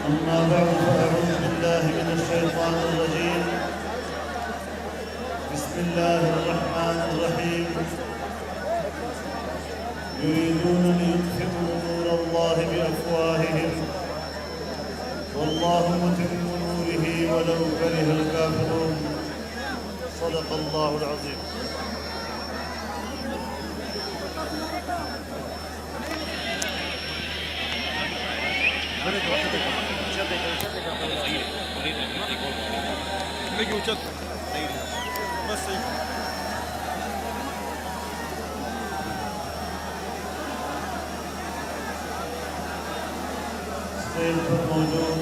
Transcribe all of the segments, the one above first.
أما بعد فأعوذ بالله من الشيطان الرجيم. بسم الله الرحمن الرحيم. يريدون ليطفئوا نور الله بأفواههم والله متم نوره ولو كره الكافرون. صدق الله العظيم. اسٹیج پر موجود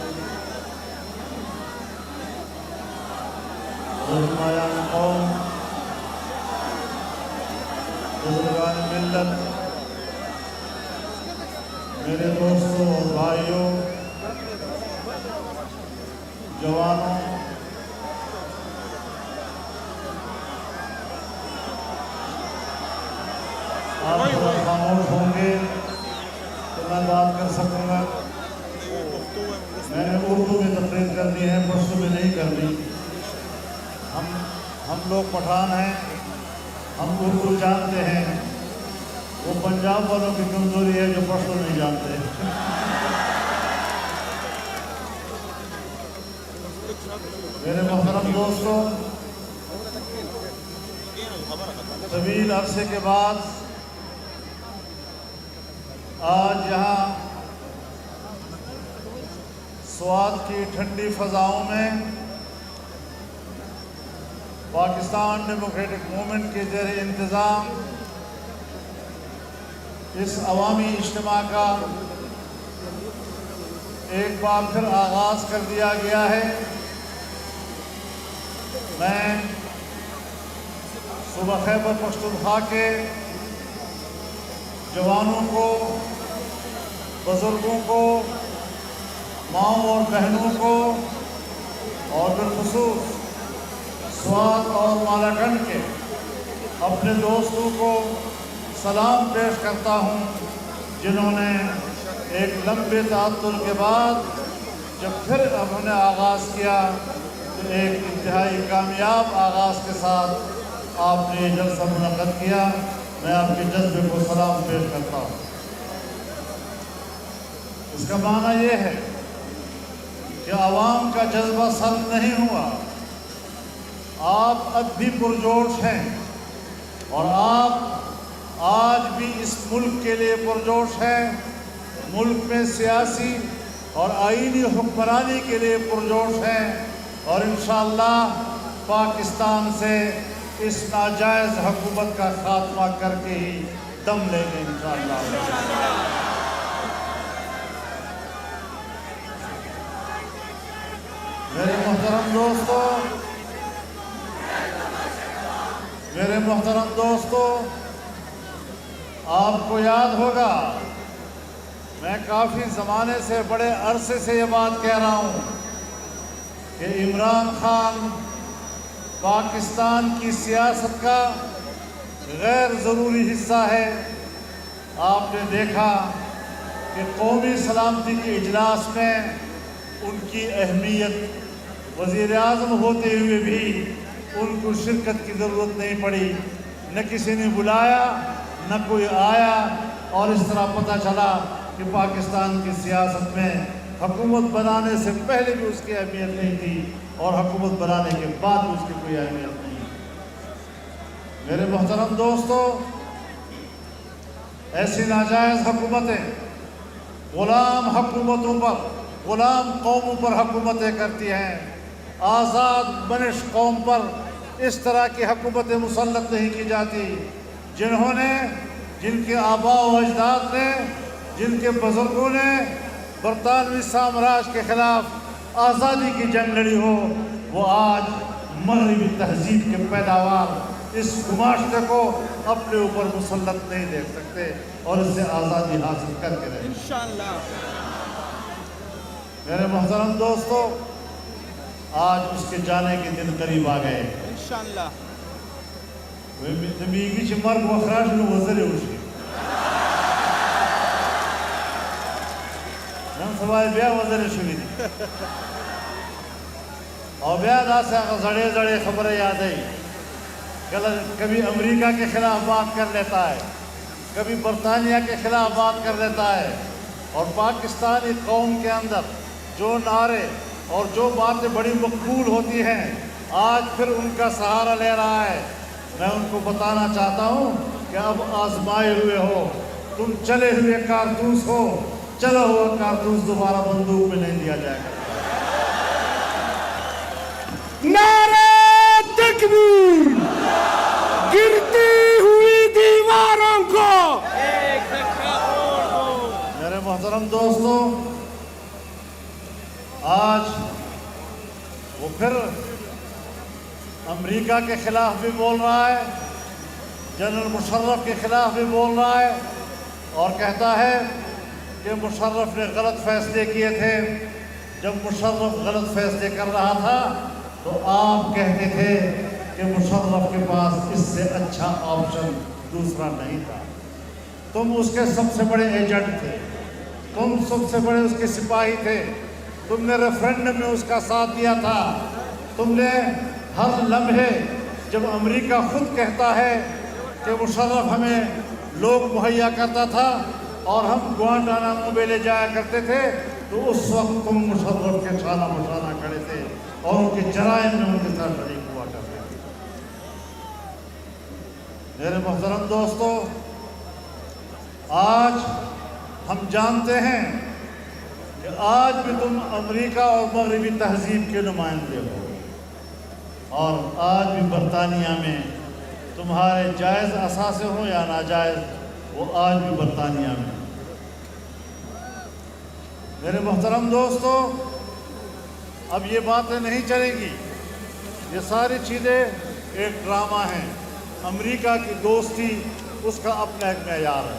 رہنمایان قوم، بزرگان ملت، میرے دوستوں اور بھائیوں، جوانوں، آپ تھوڑا خاموش ہوں گے تو میں بات کر سکوں گا. میں نے اردو میں تقریر کرنی ہے، پشتو میں نہیں کرنی. ہم لوگ پٹھان ہیں، ہم اردو جانتے ہیں. وہ پنجاب والوں کی کمزوری ہے جو پشتو نہیں جانتے. میرے محترم دوستوں، طویل عرصے کے بعد آج یہاں سوات کی ٹھنڈی فضاؤں میں پاکستان ڈیموکریٹک موومنٹ کے زیر انتظام اس عوامی اجتماع کا ایک بار پھر آغاز کر دیا گیا ہے. میں صوبہ خیبر پختونخوا کے جوانوں کو، بزرگوں کو، ماؤں اور بہنوں کو اور بالخصوص سوات اور مالاکنڈ کے اپنے دوستوں کو سلام پیش کرتا ہوں، جنہوں نے ایک لمبے تعطل کے بعد جب پھر انہوں نے آغاز کیا تو ایک انتہائی کامیاب آغاز کے ساتھ آپ نے یہ جلسہ منعقد کیا. میں آپ کے جذبے کو سلام پیش کرتا ہوں. اس کا معنی یہ ہے کہ عوام کا جذبہ سلب نہیں ہوا. آپ اب بھی پرجوش ہیں اور آپ آج بھی اس ملک کے لیے پرجوش ہیں. ملک میں سیاسی اور آئینی حکمرانی کے لیے پرجوش ہیں اور انشاءاللہ پاکستان سے اس ناجائز حکومت کا خاتمہ کر کے ہی دم لیں گے انشاءاللہ. میرے محترم دوستوں، آپ کو یاد ہوگا میں کافی زمانے سے، بڑے عرصے سے یہ بات کہہ رہا ہوں کہ عمران خان پاکستان کی سیاست کا غیر ضروری حصہ ہے. آپ نے دیکھا کہ قومی سلامتی کے اجلاس میں ان کی اہمیت، وزیر اعظم ہوتے ہوئے بھی ان کو شرکت کی ضرورت نہیں پڑی. نہ کسی نے بلایا، نہ کوئی آیا، اور اس طرح پتہ چلا کہ پاکستان کی سیاست میں حکومت بنانے سے پہلے بھی اس کی اہمیت نہیں تھی اور حکومت بنانے کے بعد اس کی کوئی اہمیت نہیں. میرے محترم دوستو، ایسی ناجائز حکومتیں غلام حکومتوں پر، غلام قوموں پر حکومتیں کرتی ہیں. آزاد بنش قوم پر اس طرح کی حکومتیں مسلط نہیں کی جاتی. جن کے آباء و اجداد نے، جن کے بزرگوں نے برطانوی سامراج کے خلاف آزادی کی جنگ لڑی ہو، وہ آج مغربی تہذیب کے پیداوار اس معاشرے کو اپنے اوپر مسلط نہیں دیکھ سکتے اور اس سے آزادی حاصل کر کے رہیں انشاءاللہ. میرے محترم دوستو، آج اس کے جانے کے دن قریب آ گئے انشاءاللہ. میگی چھ مرگ وخراج نو وزر اوشی سوائے بیا وزر شوی دی اور بیا دا سے زڑے زڑے خبریں یاد آئی. کبھی امریکہ کے خلاف بات کر لیتا ہے, کبھی برطانیہ کے خلاف بات کر لیتا ہے, اور پاکستانی قوم کے اندر جو نعرے اور جو باتیں بڑی مقبول ہوتی ہیں آج پھر ان کا سہارا لے رہا ہے. میں ان کو بتانا چاہتا ہوں کہ اب آزمائے ہوئے ہو, تم چلے ہوئے کارتوس ہو, چلا ہوا کارتوس دوبارہ بندوق میں نہیں دیا جائے گا. نعرہ تکبیر, گرتی ہوئی دیواروں کو ایک دھکا توڑ دو. میرے محترم دوستوں, آج وہ پھر امریکہ کے خلاف بھی بول رہا ہے, جنرل مشرف کے خلاف بھی بول رہا ہے, اور کہتا ہے کہ مشرف نے غلط فیصلے کیے تھے. جب مشرف غلط فیصلے کر رہا تھا تو آپ کہتے تھے کہ مشرف کے پاس اس سے اچھا آپشن دوسرا نہیں تھا. تم اس کے سب سے بڑے ایجنٹ تھے, تم سب سے بڑے اس کے سپاہی تھے, تم نے ریفرینڈم میں اس کا ساتھ دیا تھا. تم نے ہر لمحے, جب امریکہ خود کہتا ہے کہ مشرف ہمیں لوگ مہیا کرتا تھا اور ہم گوانٹانامو میں لے جایا کرتے تھے, تو اس وقت تم مشرف کے شانہ بشانہ کھڑے تھے اور ان کے جرائم میں ان کے ساتھ شریک ہوا کرتے تھے. میرے محترم دوستو, آج ہم جانتے ہیں کہ آج بھی تم امریکہ اور مغربی تہذیب کے نمائندے ہو, اور آج بھی برطانیہ میں تمہارے جائز اثاثے ہوں یا ناجائز, وہ آج بھی برطانیہ میں. میرے محترم دوستو, اب یہ باتیں نہیں چلیں گی, یہ ساری چیزیں ایک ڈرامہ ہیں. امریکہ کی دوستی اس کا اپنا ایک معیار ہے,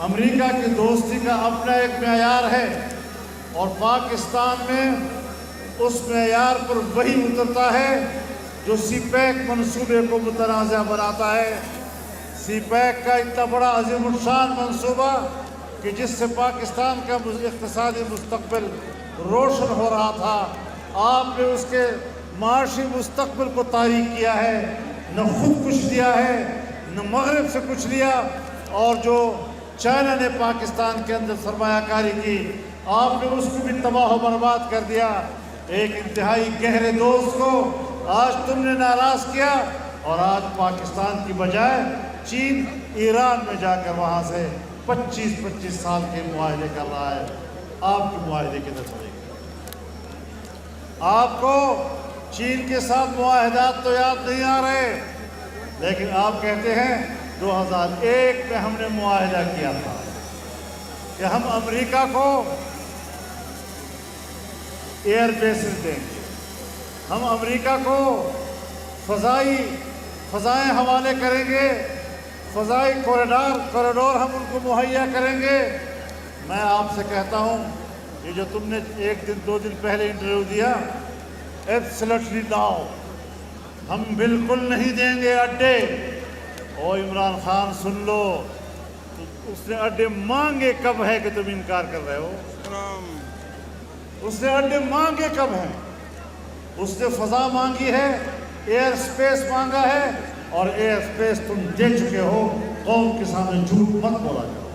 امریکہ کی دوستی کا اپنا ایک معیار ہے, اور پاکستان میں اس معیار پر وہی اترتا ہے جو سی پیک منصوبے کو متنازع بناتا ہے. سی پیک کا اتنا بڑا عظیم الشان منصوبہ کہ جس سے پاکستان کا اقتصادی مستقبل روشن ہو رہا تھا, آپ نے اس کے معاشی مستقبل کو تاریک کیا ہے. نہ خود کچھ دیا ہے, نہ مغرب سے کچھ لیا, اور جو چائنا نے پاکستان کے اندر سرمایہ کاری کی, آپ نے اس کو بھی تباہ و برباد کر دیا. ایک انتہائی گہرے دوست کو آج تم نے ناراض کیا, اور آج پاکستان کی بجائے چین ایران میں جا کر وہاں سے 25 سال کے معاہدے کر رہا ہے. آپ کے معاہدے کدھر چلے گئے؟ آپ کو چین کے ساتھ معاہدات تو یاد نہیں آ رہے, لیکن آپ کہتے ہیں 2001 میں ہم نے معاہدہ کیا تھا کہ ہم امریکہ کو ایئر بیسز دیں گے, ہم امریکہ کو فضائیں حوالے کریں گے, فضائی کوریڈور ہم ان کو مہیا کریں گے. میں آپ سے کہتا ہوں, یہ جو تم نے 1 دن 2 دن پہلے انٹرویو دیا, ایبسلیٹلی ناؤ, ہم بالکل نہیں دیں گے اڈے. او عمران خان سن لو, اس نے اڈے مانگے کب ہے کہ تم انکار کر رہے ہو؟ اس نے اڈے مانگے کب ہیں؟ اس نے فضا مانگی ہے, ایئر سپیس مانگا ہے, اور ایئر سپیس تم دے چکے ہو. قوم کے سامنے جھوٹ مت بولا کرو,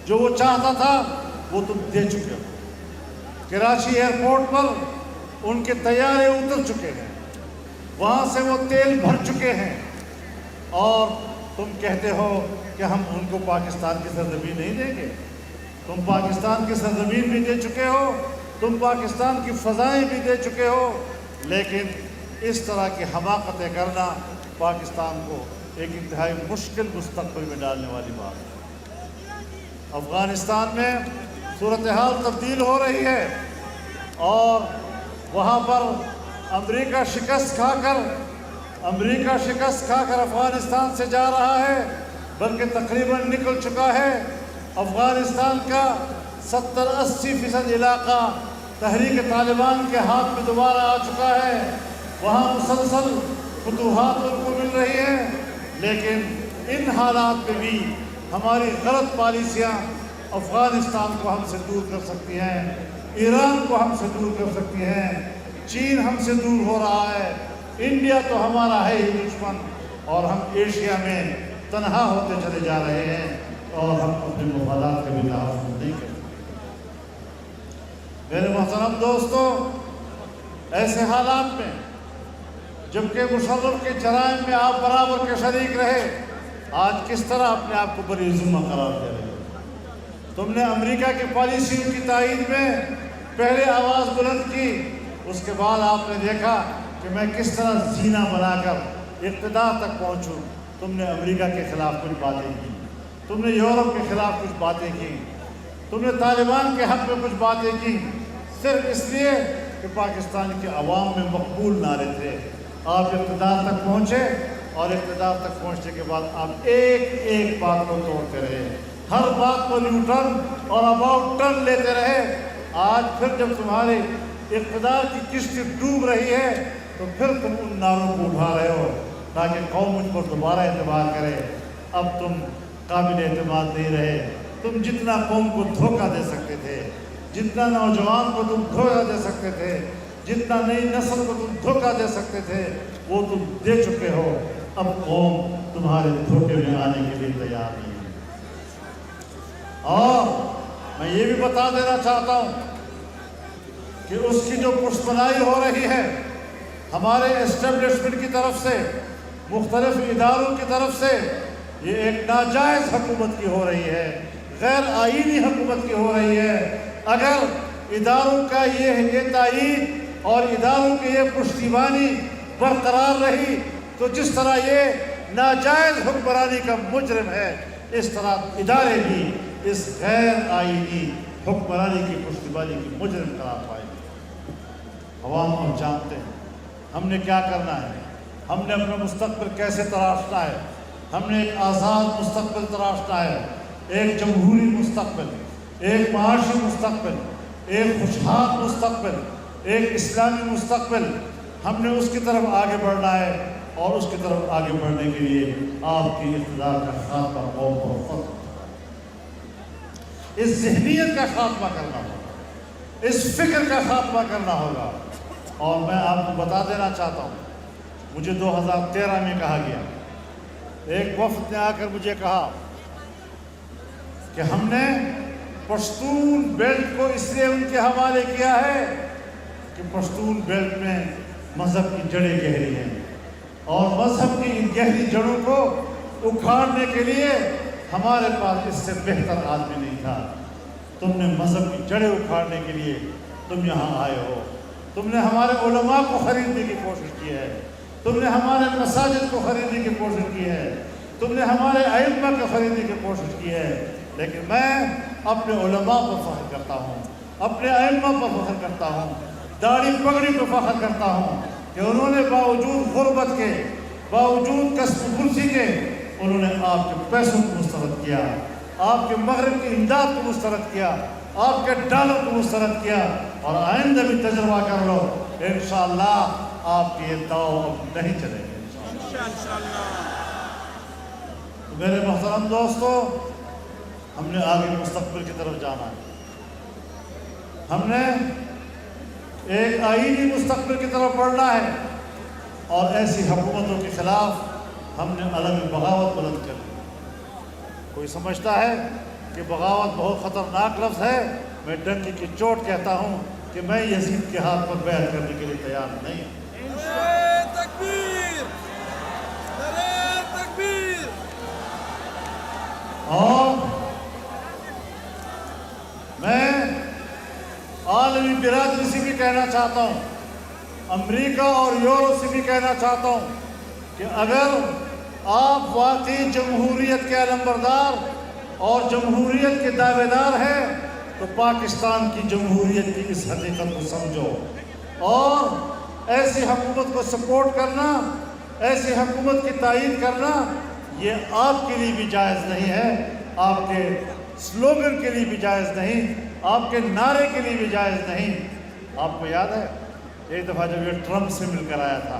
جو وہ چاہتا تھا وہ تم دے چکے ہو. کراچی ایئرپورٹ پر ان کے طیارے اتر چکے ہیں, وہاں سے وہ تیل بھر چکے ہیں, اور تم کہتے ہو کہ ہم ان کو پاکستان کی سرزمین نہیں دیں گے. تم پاکستان کی سرزمین بھی دے چکے ہو, تم پاکستان کی فضائیں بھی دے چکے ہو, لیکن اس طرح کی حماقتیں کرنا پاکستان کو ایک انتہائی مشکل مستقبل میں ڈالنے والی بات ہے. افغانستان میں صورتحال تبدیل ہو رہی ہے, اور وہاں پر امریکہ شکست کھا کر افغانستان سے جا رہا ہے, بلکہ تقریباً نکل چکا ہے. افغانستان کا 70-80% علاقہ تحریک طالبان کے ہاتھ میں دوبارہ آ چکا ہے. وہاں مسلسل فتوحات ان کو مل رہی ہیں, لیکن ان حالات میں بھی ہماری غلط پالیسیاں افغانستان کو ہم سے دور کر سکتی ہیں، ایران کو ہم سے دور کر سکتی ہیں، چین ہم سے دور ہو رہا ہے، انڈیا تو ہمارا ہے ہی دشمن، اور ہم ایشیا میں تنہا ہوتے چلے جا رہے ہیں اور ہم اپنے مفادات کا بھی تحفظ نہیں کرتے۔ میرے محترم دوستو، ایسے حالات میں جبکہ مشرف کے جرائم میں آپ برابر کے شریک رہے، آج کس طرح اپنے آپ کو بری ذمہ قرار دے رہے ہو؟ تم نے امریکہ کی پالیسیوں کی تائید میں پہلے آواز بلند کی، اس کے بعد آپ نے دیکھا کہ میں کس طرح زینہ بنا کر اقتدار تک پہنچوں۔ تم نے امریکہ کے خلاف کچھ باتیں کی، تم نے یورپ کے خلاف کچھ باتیں کی، تم نے طالبان کے حق میں کچھ باتیں کی، صرف اس لیے کہ پاکستان کے عوام میں مقبول نعرے تھے۔ آپ اقتدار تک پہنچے اور اقتدار تک پہنچنے کے بعد آپ ایک ایک بات کو توڑتے رہے، ہر بات کو نیو ٹرن اور اباؤٹ ٹرن لیتے رہے۔ آج پھر جب تمہارے اقتدار کی کشتی ڈوب رہی ہے تو پھر تم ان نعروں کو اٹھا رہے ہو تاکہ قوم مجھ پر دوبارہ اعتبار کرے۔ اب تم قابل اعتماد نہیں رہے۔ تم جتنا قوم کو دھوکہ دے سکتے تھے، جتنا نوجوان کو تم دھوکہ دے سکتے تھے، جتنا نئی نسل کو تم دھوکہ دے سکتے تھے، وہ تم دے چکے ہو۔ اب قوم تمہارے دھوکے میں آنے کے لیے تیار نہیں ہے۔ اور میں یہ بھی بتا دینا چاہتا ہوں کہ اس کی جو پشتنائی ہو رہی ہے ہمارے اسٹیبلشمنٹ کی طرف سے، مختلف اداروں کی طرف سے، یہ ایک ناجائز حکومت کی ہو رہی ہے، غیر آئینی حکومت کی ہو رہی ہے۔ اگر اداروں کا یہ تائید اور اداروں کی یہ پشتیبانی برقرار رہی تو جس طرح یہ ناجائز حکمرانی کا مجرم ہے، اس طرح ادارے بھی اس غیر آئینی حکمرانی کی پشتیبانی کی مجرم قرار پائیں گے۔ عوام ہم جانتے ہیں ہم نے کیا کرنا ہے، ہم نے اپنا مستقبل کیسے تراشنا ہے۔ ہم نے ایک آزاد مستقبل تراشنا ہے، ایک جمہوری مستقبل، ایک معاشی مستقبل، ایک خوشحال مستقبل، ایک اسلامی مستقبل۔ ہم نے اس کی طرف آگے بڑھنا ہے، اور اس کی طرف آگے بڑھنے کے لیے آپ کی اقتدار کا خاتمہ قوم کو ختم، اس ذہنیت کا خاتمہ کرنا ہوگا، اس فکر کا خاتمہ کرنا ہوگا۔ اور میں آپ کو بتا دینا چاہتا ہوں، مجھے 2013 میں کہا گیا، ایک وفد نے آ کر مجھے کہا کہ ہم نے پشتون بیلٹ کو اس لیے ان کے حوالے کیا ہے کہ پشتون بیلٹ میں مذہب کی جڑیں گہری ہیں، اور مذہب کی ان گہری جڑوں کو اکھاڑنے کے لیے ہمارے پاس اس سے بہتر آدمی نہیں تھا۔ تم نے مذہب کی جڑیں اکھاڑنے کے لیے تم یہاں آئے ہو، تم نے ہمارے علماء کو خریدنے کی کوشش کی ہے، تم نے ہمارے مساجد کو خریدنے کی کوشش کی ہے، تم نے ہمارے ائمہ کو خریدنے کی کوشش کی ہے۔ لیکن میں اپنے علماء پر فخر کرتا ہوں، اپنے ائمہ پر فخر کرتا ہوں، داڑھی پگڑی پر فخر کرتا ہوں کہ انہوں نے باوجود غربت کے، باوجود کسب پرسی کے، انہوں نے آپ کے پیسوں کو مسترد کیا، آپ کے مغرب کی امداد کو مسترد کیا، آپ کے ڈالر کو مسترد کیا۔ اور آئندہ بھی تجربہ کر لو، انشاءاللہ آپ کے یہ داؤ اب نہیں چلے گے۔ تو میرے محترم دوستو، ہم نے آگے مستقبل کی طرف جانا ہے، ہم نے ایک آئینی مستقبل کی طرف بڑھنا ہے، اور ایسی حکومتوں کے خلاف ہم نے علم بغاوت بلند کر دی۔ کوئی سمجھتا ہے کہ بغاوت بہت خطرناک لفظ ہے، میں ڈنکی کی چوٹ کہتا ہوں کہ میں یزید کے ہاتھ پر بیعت کرنے کے لیے تیار نہیں ہوں۔ تکبیر! تکبیر! اور میں عالمی برادری سے بھی کہنا چاہتا ہوں، امریکہ اور یورپ سے بھی کہنا چاہتا ہوں کہ اگر آپ واقعی جمہوریت کے علمبردار اور جمہوریت کے دعوے دار ہیں تو پاکستان کی جمہوریت کی اس حقیقت کو سمجھو، اور ایسی حکومت کو سپورٹ کرنا، ایسی حکومت کی تائید کرنا یہ آپ کے لیے بھی جائز نہیں ہے، آپ کے سلوگن کے لیے بھی جائز نہیں، آپ کے نعرے کے لیے بھی جائز نہیں۔ آپ کو یاد ہے ایک دفعہ جب یہ ٹرمپ سے مل کر آیا تھا،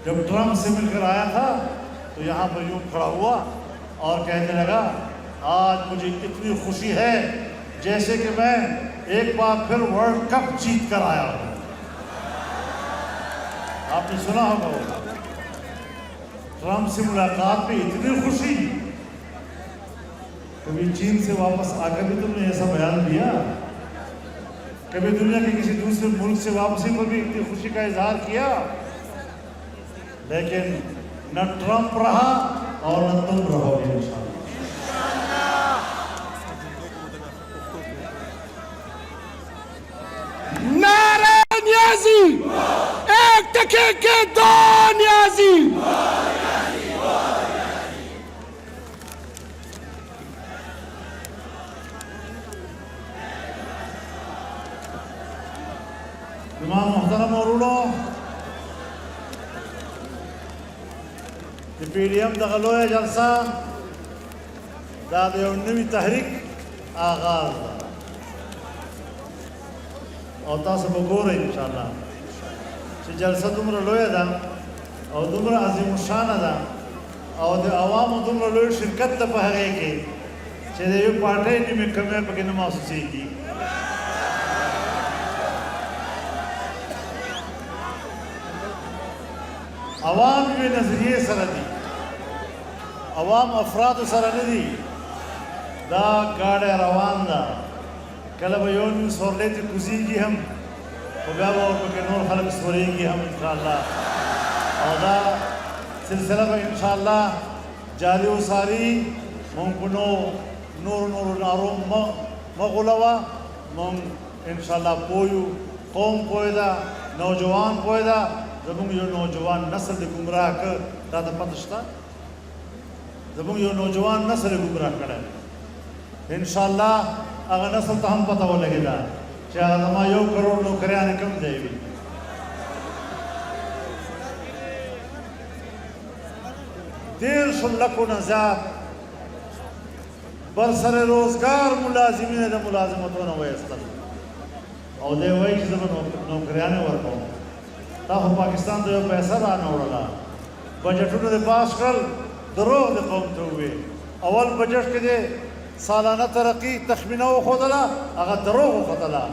جب ٹرمپ سے مل کر آیا تھا تو یہاں پر یوں کھڑا ہوا اور کہنے لگا آج مجھے اتنی خوشی ہے جیسے کہ میں ایک بار پھر ورلڈ کپ جیت کر آیا ہوں۔ آپ نے سنا ہوگا ٹرمپ سے ملاقات پہ اتنی خوشی، کبھی چین سے واپس آ کر بھی تم نے ایسا بیان دیا؟ کبھی دنیا کے کسی دوسرے ملک سے واپسی پر بھی اتنی خوشی کا اظہار کیا؟ لیکن نہ ٹرمپ رہا اور نہ تم رہو گے انشاءاللہ۔ نعرہ نیازی، ایک ٹکے کے دو نیازی۔ تمام محترم اورونو پی ڈی ایم دغه لویه جلسه دا د یو نوي تحریک آغاز ده او تاسو به ګورئ انشاءالله چې جلسه دومره لویه ده او دومره عظیم الشانه ده او د عوامو دومره لوی شرکت ده په هغې کې چې د یوې پارټۍ نیمې کمی پکې نه محسوسېږي۔ عوام یوې نظریې سره دي، عوام افرادو سره نه دي۔ دا ګاډی روان ده، کله به یو نیم سورلی ته کوزېږي هم، خو بیا به ورپکې نور خلک سورېږي هم انشاءالله، او دا سلسله به انشاءالله جاري وساري۔ مونږ په نورو نارو مه غولوه، مونږ انشاءالله پوه یو، قوم پوه ده، نوجوان پوه ده، زمونږ یو نوجوان نسل د ګمراه که دا ته پته شته؟ زمونږ یو نوجوان نسل یې ګمراه کړی، انشاءالله هغه نسل ته هم پته ولګېده چې هغه زما 1 کروڑ نوکریانې کوم ځای وي۔ دیرشو لکو نه زیات برسر روزګار ملازمین د ملازمتونه وایستل، او دی وایي چې زه به نوکریانې ورکوم۔ دا خو پاکستان ته یو پیسه رانه وړله، بجټونه دې پاس کړل، دروغ دې قوم ته ووې۔ اول بجټ کې دې سالانه ترقي تخمینه وښودله، هغه دروغ وښودله۔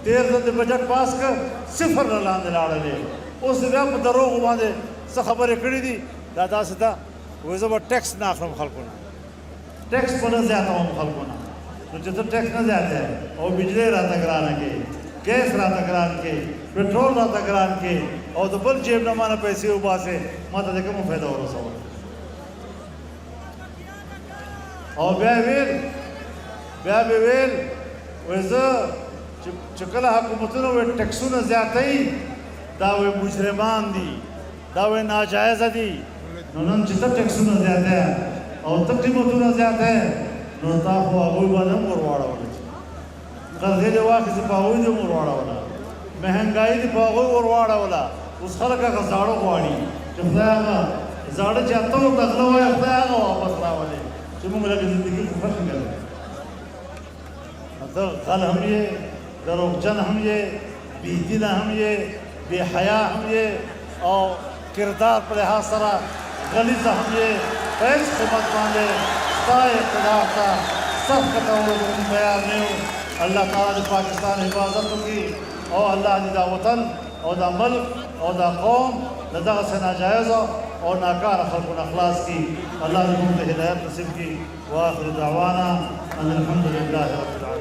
تېر ځل دې بجټ پاس کړ، 0 نه لاندې لاړلې، اوس دې بیا په دروغو باندې څه خبرې کړي دي؟ دا داسې ده وایي زه به ټیکس نه اخلم خلکو نه، ټیکس به نه زیاتوم خلکو نه، نو چې ته ټیکس نه زیاتوې او بجلی راته ګرانه کې، گیس راته ګران کې، پټرول راته ګران کې، او د بل جیب نه مانه پیسې وباسې، ما ته د کومه فایده ورسوه؟ او بیا به ویل وایي زه چې کله حکومتونه وایي ټیکسونه زیاتوي، دا وایي مجرمان دي، دا وایي ناجایزه دي۔ نو نن چې ته ټیکسونه زیاتوې او ته قیمتونه زیاتوې، نو تا خو هغوی باندې هم ور واړولی، قرضې دې واخیستې په هغوی دې هم ور واړوله، مهنګایي دې په هغوی ور واړوله۔ اوس خلک هغه زاړه غواړي چې خدای هغه زاړه چې ته ورته غله وایه، خدای هغه واپس راولې چې موږ لکه زندګي خو خوښ کړو۔ ته غل هم یې، دروغجن هم یې، بېدینه هم یې، بې حیا هم یې، او کردار په لحاظ سره غلیظه هم یې، په هېڅ قیمت باندې ستا اقتدار ته سر کټولو ته موږ تیار نه یو۔ الله تعالی د پاکستان حفاظت وکړي، او الله دې دا وطن او دا ملک او دا قوم د دغسې ناجایزو او ناکاره خلکو نه خلاص کړي۔ الله دې موږ ته هدایت نصیب کړي۔ واخر دعوانا ان الحمد لله رب العالمین۔